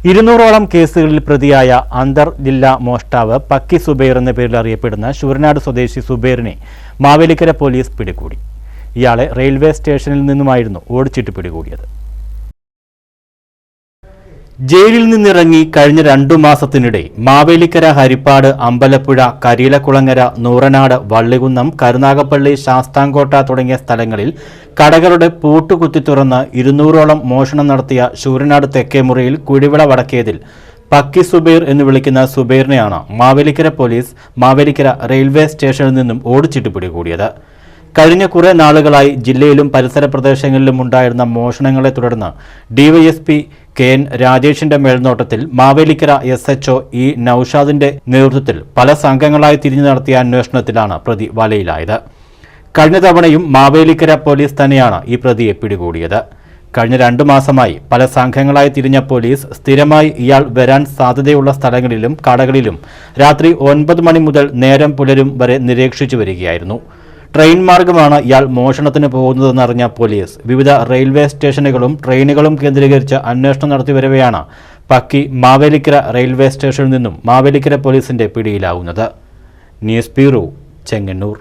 200ഓളം കേസുകളിൽ പ്രതിയായ അന്തർ ജില്ലാ മോഷ്ടാവ് പക്കി സുബൈർ എന്ന പേരിൽ അറിയപ്പെടുന്ന ശൂരനാട് സ്വദേശി സുബൈറിനെ മാവേലിക്കര പോലീസ് പിടികൂടി. ഇയാളെ റെയിൽവേ സ്റ്റേഷനിൽ നിന്നുമായിരുന്നു ഓടിച്ചിട്ട് പിടികൂടിയത്. ജയിലിൽ നിന്നിറങ്ങി കഴിഞ്ഞ 2 മാസത്തിനിടെ മാവേലിക്കര, ഹരിപ്പാട്, അമ്പലപ്പുഴ, കരിയിലക്കുളങ്ങര, നൂറനാട്, വള്ളികുന്നം, കരുനാഗപ്പള്ളി, ശാസ്താംകോട്ട തുടങ്ങിയ സ്ഥലങ്ങളിൽ കടകളുടെ പൂട്ടുകുത്തി തുറന്ന് 200ഓളം മോഷണം നടത്തിയ ശൂരനാട് തെക്കേമുറിയിൽ കുഴിവിള വടക്കേതിൽ പക്കി സുബൈർ എന്ന് വിളിക്കുന്ന സുബൈറിനെയാണ് മാവേലിക്കര പോലീസ് മാവേലിക്കര റെയിൽവേ സ്റ്റേഷനിൽ നിന്നും ഓടിച്ചിട്ട് പിടികൂടിയത്. കഴിഞ്ഞ കുറേ നാളുകളായി ജില്ലയിലും പരിസര പ്രദേശങ്ങളിലും ഉണ്ടായിരുന്ന മോഷണങ്ങളെ തുടർന്ന് ഡിവൈഎസ്പി കെ.എൻ. രാജേഷിന്റെ മേൽനോട്ടത്തിൽ മാവേലിക്കര SHO ഇ. നൌഷാദിന്റെ നേതൃത്വത്തിൽ പല സംഘങ്ങളായി തിരിഞ്ഞു നടത്തിയ അന്വേഷണത്തിലാണ് പ്രതി വലയിലായത്. കഴിഞ്ഞ തവണയും മാവേലിക്കര പോലീസ് തന്നെയാണ് ഈ പ്രതിയെ പിടികൂടിയത്. കഴിഞ്ഞ 2 മാസമായി പല സംഘങ്ങളായി തിരിഞ്ഞ പോലീസ് സ്ഥിരമായി ഇയാൾ വരാൻ സാധ്യതയുള്ള സ്ഥലങ്ങളിലും കടകളിലും രാത്രി 9 മണി മുതൽ നേരം പുലരും വരെ നിരീക്ഷിച്ചു വരികയായിരുന്നു. ട്രെയിൻ മാർഗമാണ് ഇയാൾ മോഷണത്തിന് പോകുന്നതെന്നറിഞ്ഞ പോലീസ് വിവിധ റെയിൽവേ സ്റ്റേഷനുകളും ട്രെയിനുകളും കേന്ദ്രീകരിച്ച് അന്വേഷണം നടത്തിവരവെയാണ് പക്കി മാവേലിക്കര റെയിൽവേ സ്റ്റേഷനിൽ നിന്നും മാവേലിക്കര പോലീസിന്റെ പിടിയിലാവുന്നത്. News bureau, Chengannur.